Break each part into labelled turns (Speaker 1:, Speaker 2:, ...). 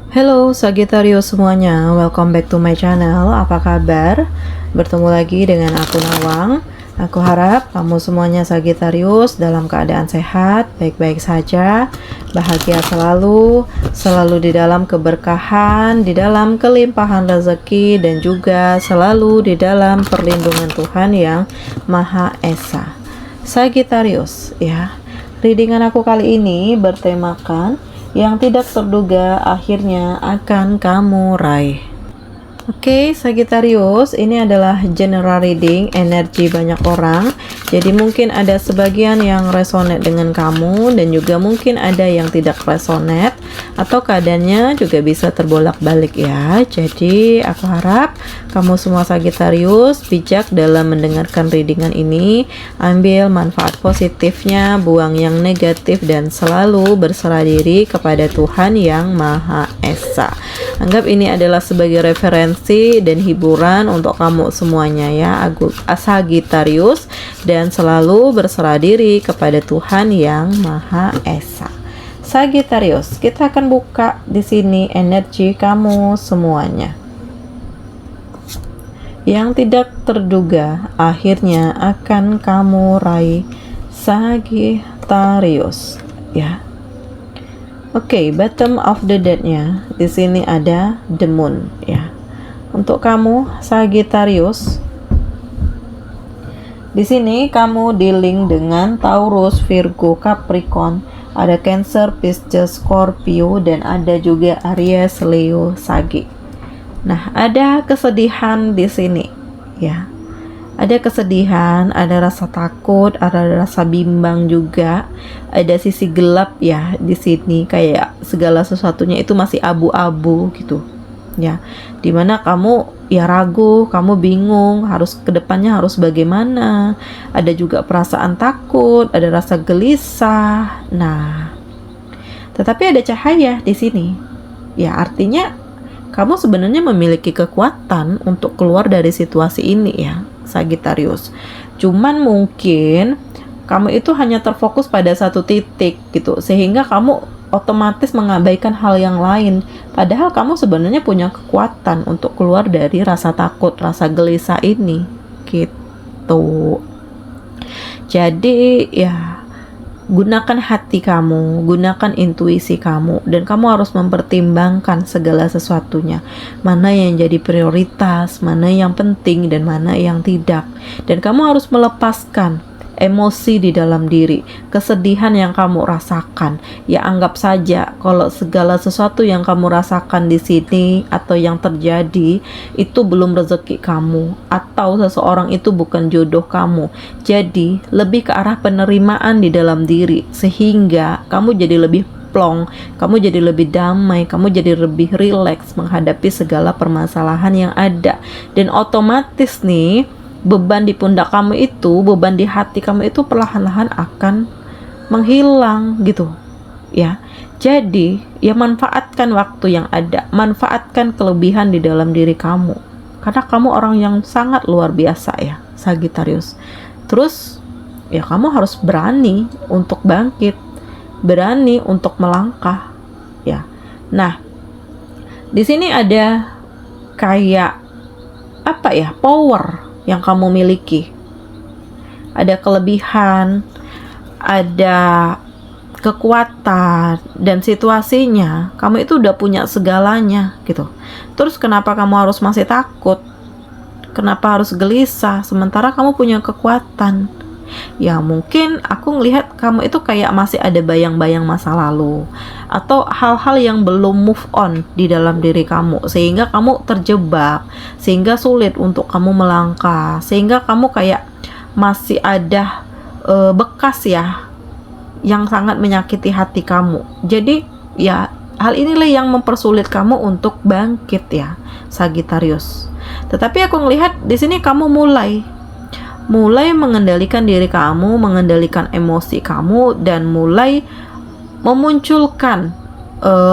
Speaker 1: Halo Sagittarius semuanya, welcome back to my channel. Apa kabar? Bertemu lagi dengan aku Nawang. Aku harap kamu semuanya Sagittarius dalam keadaan sehat, baik-baik saja, bahagia selalu, selalu di dalam keberkahan, di dalam kelimpahan rezeki, dan juga selalu di dalam perlindungan Tuhan yang Maha Esa. Sagittarius, ya. Readingan aku kali ini bertemakan yang tidak terduga akhirnya akan kamu raih. Oke, Sagittarius, ini adalah general reading energi banyak orang. Jadi mungkin ada sebagian yang resonate dengan kamu dan juga mungkin ada yang tidak resonate atau keadaannya juga bisa terbolak-balik ya. Jadi aku harap kamu semua Sagittarius bijak dalam mendengarkan readingan ini. Ambil manfaat positifnya, buang yang negatif dan selalu berserah diri kepada Tuhan yang Maha Esa. Anggap ini adalah sebagai referensi dan hiburan untuk kamu semuanya ya, Sagittarius, dan selalu berserah diri kepada Tuhan yang Maha Esa. Sagittarius, kita akan buka di sini energi kamu semuanya. Yang tidak terduga akhirnya akan kamu raih, Sagittarius ya. Oke, bottom of the deck-nya di sini ada the moon ya. Untuk kamu Sagittarius, di sini kamu dealing dengan Taurus, Virgo, Capricorn, ada Cancer, Pisces, Scorpio, dan ada juga Aries, Leo, Sagi. Nah, ada kesedihan di sini ya. Ada kesedihan, ada rasa takut, ada rasa bimbang juga, ada sisi gelap ya di sini, kayak segala sesuatunya itu masih abu-abu gitu ya, dimana kamu ya ragu, kamu bingung harus kedepannya harus bagaimana, ada juga perasaan takut, ada rasa gelisah. Nah, tetapi ada cahaya di sini ya, artinya kamu sebenarnya memiliki kekuatan untuk keluar dari situasi ini ya Sagittarius. Cuman mungkin kamu itu hanya terfokus pada satu titik gitu, sehingga kamu otomatis mengabaikan hal yang lain. Padahal kamu sebenarnya punya kekuatan untuk keluar dari rasa takut, rasa gelisah ini gitu. Jadi ya, gunakan hati kamu, gunakan intuisi kamu, dan kamu harus mempertimbangkan segala sesuatunya. Mana yang jadi prioritas, mana yang penting, dan mana yang tidak. Dan kamu harus melepaskan emosi di dalam diri, kesedihan yang kamu rasakan. Ya, anggap saja kalau segala sesuatu yang kamu rasakan di sini atau yang terjadi itu belum rezeki kamu, atau seseorang itu bukan jodoh kamu. Jadi lebih ke arah penerimaan di dalam diri, sehingga kamu jadi lebih plong, kamu jadi lebih damai, kamu jadi lebih rileks menghadapi segala permasalahan yang ada. Dan otomatis nih, beban di pundak kamu itu, beban di hati kamu itu perlahan-lahan akan menghilang gitu ya. Jadi ya, manfaatkan waktu yang ada, manfaatkan kelebihan di dalam diri kamu, karena kamu orang yang sangat luar biasa ya Sagittarius. Terus ya, kamu harus berani untuk bangkit, berani untuk melangkah ya. Nah, di sini ada kayak apa ya, power yang kamu miliki, ada kelebihan, ada kekuatan, dan situasinya kamu itu udah punya segalanya gitu. Terus kenapa kamu harus masih takut? Kenapa harus gelisah sementara kamu punya kekuatan? Ya mungkin aku ngelihat kamu itu kayak masih ada bayang-bayang masa lalu, atau hal-hal yang belum move on di dalam diri kamu, sehingga kamu terjebak, sehingga sulit untuk kamu melangkah, sehingga kamu kayak masih ada bekas ya yang sangat menyakiti hati kamu. Jadi ya, hal inilah yang mempersulit kamu untuk bangkit ya Sagittarius. Tetapi aku ngelihat di sini kamu mulai mengendalikan diri kamu, mengendalikan emosi kamu, dan mulai memunculkan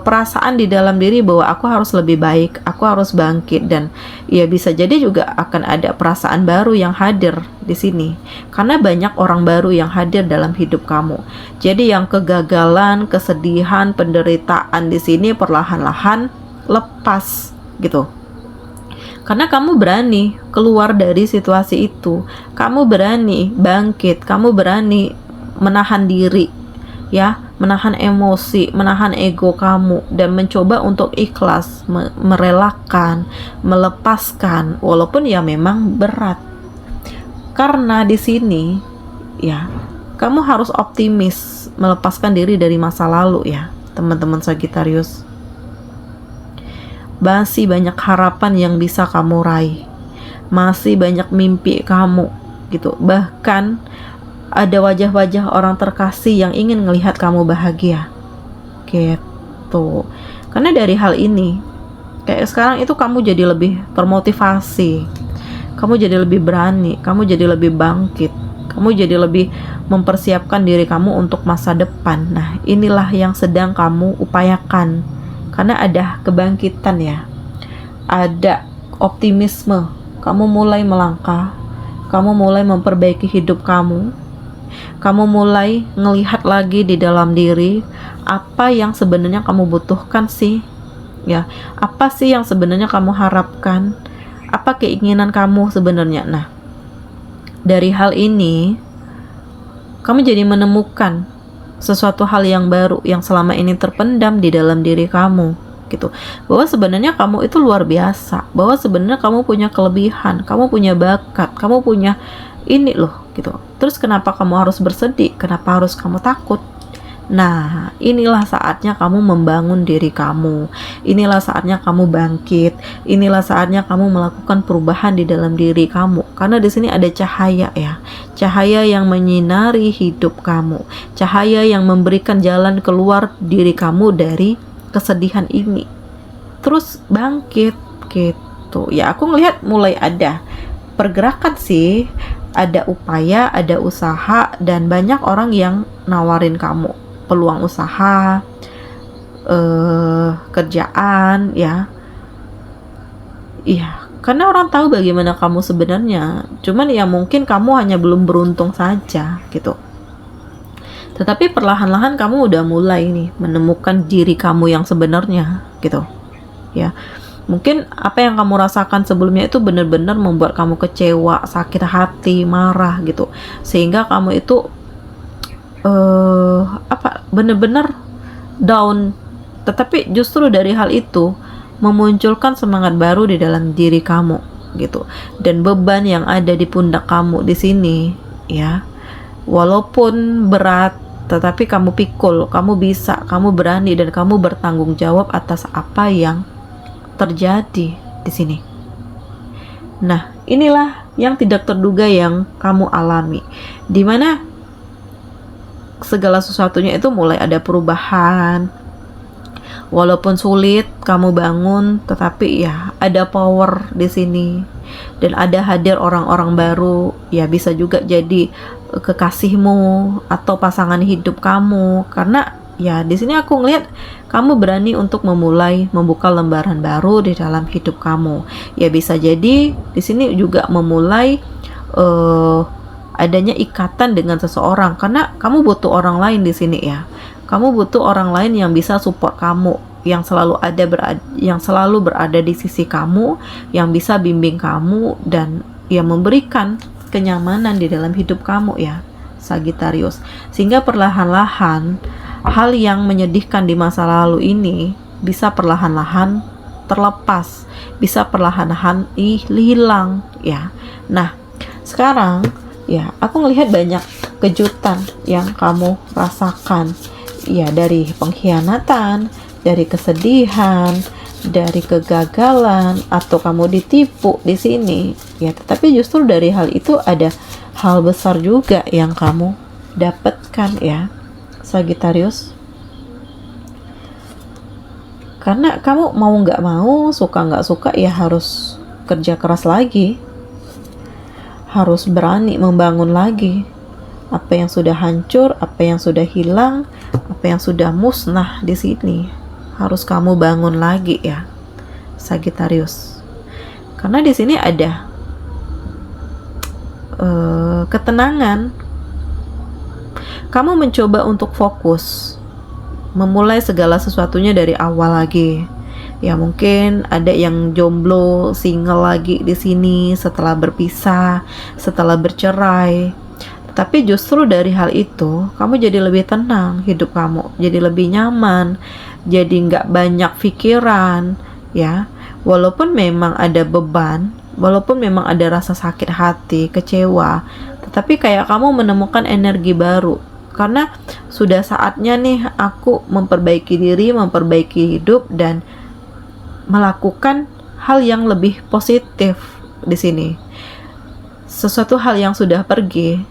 Speaker 1: perasaan di dalam diri bahwa aku harus lebih baik, aku harus bangkit, dan ya bisa jadi juga akan ada perasaan baru yang hadir di sini karena banyak orang baru yang hadir dalam hidup kamu. Jadi yang kegagalan, kesedihan, penderitaan di sini perlahan-lahan lepas gitu. Karena kamu berani keluar dari situasi itu, kamu berani bangkit, kamu berani menahan diri, ya, menahan emosi, menahan ego kamu, dan mencoba untuk ikhlas, merelakan, melepaskan, walaupun ya memang berat. Karena di sini, ya, kamu harus optimis, melepaskan diri dari masa lalu, ya, teman-teman Sagittarius. Masih banyak harapan yang bisa kamu raih, masih banyak mimpi kamu, gitu. Bahkan ada wajah-wajah orang terkasih yang ingin melihat kamu bahagia, gitu. Karena dari hal ini, kayak sekarang itu kamu jadi lebih termotivasi, kamu jadi lebih berani, kamu jadi lebih bangkit, kamu jadi lebih mempersiapkan diri kamu untuk masa depan. Nah, inilah yang sedang kamu upayakan. Karena ada kebangkitan, ya, ada optimisme, kamu mulai melangkah, kamu mulai memperbaiki hidup kamu mulai ngelihat lagi di dalam diri apa yang sebenarnya kamu butuhkan sih, ya, apa sih yang sebenarnya kamu harapkan, apa keinginan kamu sebenarnya. Nah, dari hal ini kamu jadi menemukan sesuatu hal yang baru yang selama ini terpendam di dalam diri kamu, gitu. Bahwa sebenarnya kamu itu luar biasa, bahwa sebenarnya kamu punya kelebihan, kamu punya bakat, kamu punya ini loh, gitu. Terus kenapa kamu harus bersedih? Kenapa harus kamu takut? Nah, inilah saatnya kamu membangun diri kamu. Inilah saatnya kamu bangkit. Inilah saatnya kamu melakukan perubahan di dalam diri kamu. Karena di sini ada cahaya, ya. Cahaya yang menyinari hidup kamu. Cahaya yang memberikan jalan keluar diri kamu dari kesedihan ini. Terus bangkit, gitu. Ya, aku ngelihat mulai ada pergerakan sih. Ada upaya, ada usaha, dan banyak orang yang nawarin kamu peluang usaha, kerjaan, ya. Iya, karena orang tahu bagaimana kamu sebenarnya. Cuman ya mungkin kamu hanya belum beruntung saja, gitu. Tetapi perlahan-lahan kamu udah mulai nih menemukan diri kamu yang sebenarnya, gitu. Ya. Mungkin apa yang kamu rasakan sebelumnya itu benar-benar membuat kamu kecewa, sakit hati, marah, gitu. Sehingga kamu itu benar-benar down. Tetapi justru dari hal itu memunculkan semangat baru di dalam diri kamu, gitu. Dan beban yang ada di pundak kamu di sini, ya, walaupun berat, tetapi kamu pikul, kamu bisa, kamu berani, dan kamu bertanggung jawab atas apa yang terjadi di sini. Nah, inilah yang tidak terduga yang kamu alami, dimana segala sesuatunya itu mulai ada perubahan. Walaupun sulit kamu bangun, tetapi ya ada power di sini, dan ada hadir orang-orang baru, ya bisa juga jadi kekasihmu atau pasangan hidup kamu. Karena ya di sini aku ngelihat kamu berani untuk memulai membuka lembaran baru di dalam hidup kamu. Ya bisa jadi di sini juga memulai adanya ikatan dengan seseorang, karena kamu butuh orang lain di sini, ya. Kamu butuh orang lain yang bisa support kamu, yang selalu berada di sisi kamu, yang bisa bimbing kamu, dan yang memberikan kenyamanan di dalam hidup kamu, ya, Sagittarius. Sehingga perlahan-lahan hal yang menyedihkan di masa lalu ini bisa perlahan-lahan terlepas, bisa perlahan-lahan hilang, ya. Nah, sekarang ya, aku ngelihat banyak kejutan yang kamu rasakan, ya, dari pengkhianatan, dari kesedihan, dari kegagalan, atau kamu ditipu di sini, ya. Tetapi justru dari hal itu ada hal besar juga yang kamu dapatkan, ya, Sagittarius. Karena kamu mau nggak mau, suka nggak suka, ya harus kerja keras lagi. Harus berani membangun lagi apa yang sudah hancur, apa yang sudah hilang, apa yang sudah musnah di sini. harus kamu bangun lagi ya, Sagittarius. Karena di sini ada ketenangan. Kamu mencoba untuk fokus, memulai segala sesuatunya dari awal lagi. Ya mungkin ada yang jomblo, single lagi di sini setelah berpisah, setelah bercerai. Tapi justru dari hal itu, kamu jadi lebih tenang, hidup kamu jadi lebih nyaman, jadi nggak banyak pikiran, ya. Walaupun memang ada beban, walaupun memang ada rasa sakit hati, kecewa, tetapi kayak kamu menemukan energi baru. Karena sudah saatnya nih aku memperbaiki diri, memperbaiki hidup, dan melakukan hal yang lebih positif di sini. Sesuatu hal yang sudah pergi,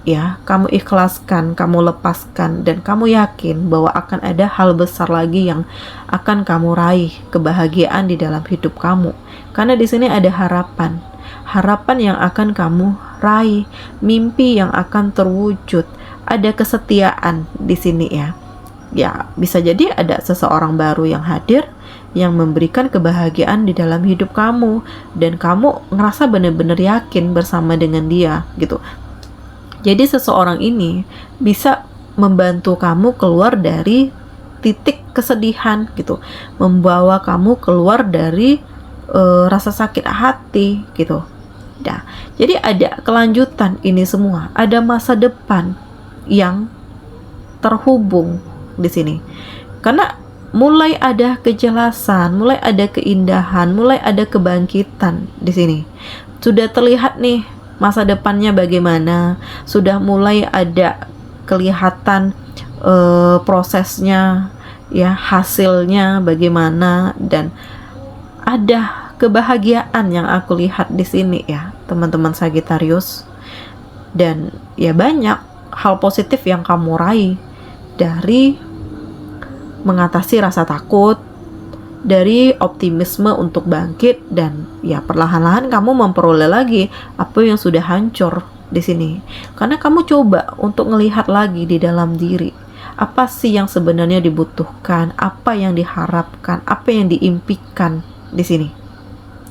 Speaker 1: ya, kamu ikhlaskan, kamu lepaskan, dan kamu yakin bahwa akan ada hal besar lagi yang akan kamu raih, kebahagiaan di dalam hidup kamu. Karena di sini ada harapan, harapan yang akan kamu raih, mimpi yang akan terwujud, ada kesetiaan di sini ya. Ya, bisa jadi ada seseorang baru yang hadir, yang memberikan kebahagiaan di dalam hidup kamu, dan kamu ngerasa benar-benar yakin bersama dengan dia gitu. Jadi seseorang ini bisa membantu kamu keluar dari titik kesedihan gitu, membawa kamu keluar dari rasa sakit hati gitu. Nah, jadi ada kelanjutan ini semua, ada masa depan yang terhubung di sini. Karena mulai ada kejelasan, mulai ada keindahan, mulai ada kebangkitan di sini. Sudah terlihat nih masa depannya bagaimana, sudah mulai ada kelihatan prosesnya, ya, hasilnya bagaimana, dan ada kebahagiaan yang aku lihat di sini ya, teman-teman Sagittarius. Dan ya banyak hal positif yang kamu raih dari mengatasi rasa takut, dari optimisme untuk bangkit, dan ya perlahan-lahan kamu memperoleh lagi apa yang sudah hancur di sini. Karena kamu coba untuk melihat lagi di dalam diri, apa sih yang sebenarnya dibutuhkan, apa yang diharapkan, apa yang diimpikan di sini.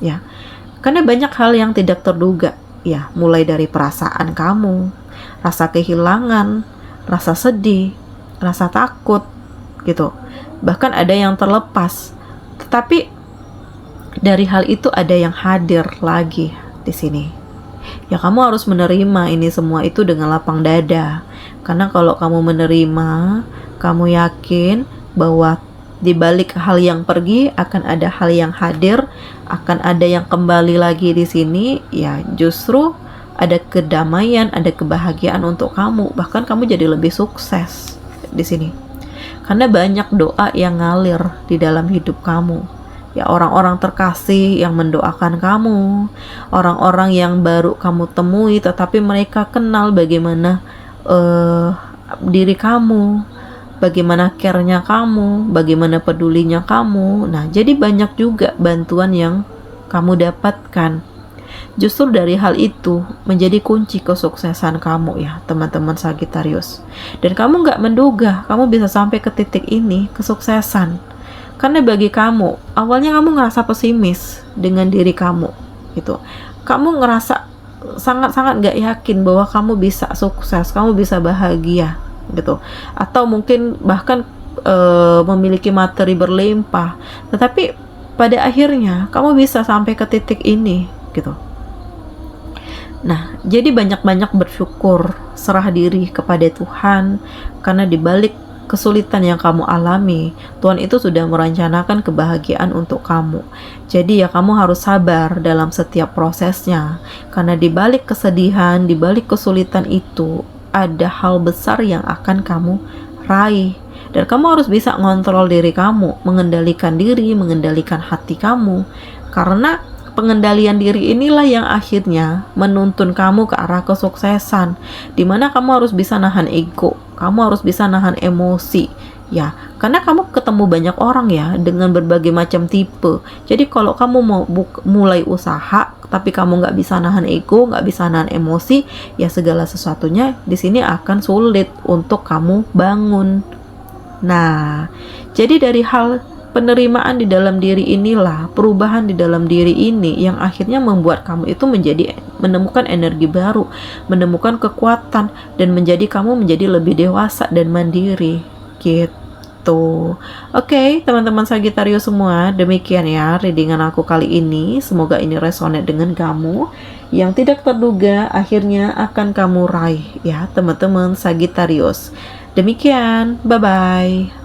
Speaker 1: Ya. Karena banyak hal yang tidak terduga, ya, mulai dari perasaan kamu, rasa kehilangan, rasa sedih, rasa takut gitu. Bahkan ada yang terlepas. Tetapi dari hal itu ada yang hadir lagi di sini. Ya, kamu harus menerima ini semua itu dengan lapang dada. Karena kalau kamu menerima, kamu yakin bahwa di balik hal yang pergi akan ada hal yang hadir, akan ada yang kembali lagi di sini. Ya, justru ada kedamaian, ada kebahagiaan untuk kamu. Bahkan kamu jadi lebih sukses di sini. Karena banyak doa yang ngalir di dalam hidup kamu. Ya, orang-orang terkasih yang mendoakan kamu, orang-orang yang baru kamu temui tetapi mereka kenal bagaimana diri kamu, bagaimana care-nya kamu, bagaimana pedulinya kamu. Nah, jadi banyak juga bantuan yang kamu dapatkan. Justru dari hal itu menjadi kunci kesuksesan kamu ya, teman-teman Sagittarius. Dan kamu nggak menduga kamu bisa sampai ke titik ini, kesuksesan. Karena bagi kamu, awalnya kamu ngerasa pesimis dengan diri kamu gitu. Kamu ngerasa sangat-sangat nggak yakin bahwa kamu bisa sukses, kamu bisa bahagia gitu. Atau mungkin bahkan memiliki materi berlimpah. Tetapi pada akhirnya kamu bisa sampai ke titik ini gitu. Nah, jadi banyak-banyak bersyukur, serah diri kepada Tuhan, karena di balik kesulitan yang kamu alami, Tuhan itu sudah merencanakan kebahagiaan untuk kamu. Jadi ya kamu harus sabar dalam setiap prosesnya, karena di balik kesedihan, di balik kesulitan itu, ada hal besar yang akan kamu raih. Dan kamu harus bisa ngontrol diri kamu, mengendalikan diri, mengendalikan hati kamu, karena pengendalian diri inilah yang akhirnya menuntun kamu ke arah kesuksesan, dimana kamu harus bisa nahan ego, kamu harus bisa nahan emosi, ya, karena kamu ketemu banyak orang ya, dengan berbagai macam tipe. Jadi kalau kamu mau mulai usaha, tapi kamu nggak bisa nahan ego, nggak bisa nahan emosi, ya segala sesuatunya di sini akan sulit untuk kamu bangun. Nah, jadi dari hal penerimaan di dalam diri inilah, perubahan di dalam diri ini yang akhirnya membuat kamu itu menemukan energi baru, menemukan kekuatan, dan kamu menjadi lebih dewasa dan mandiri gitu. Oke, teman-teman Sagittarius semua, demikian ya readingan aku kali ini. Semoga ini resonate dengan kamu. Yang tidak terduga akhirnya akan kamu raih ya teman-teman Sagittarius. Demikian, bye-bye.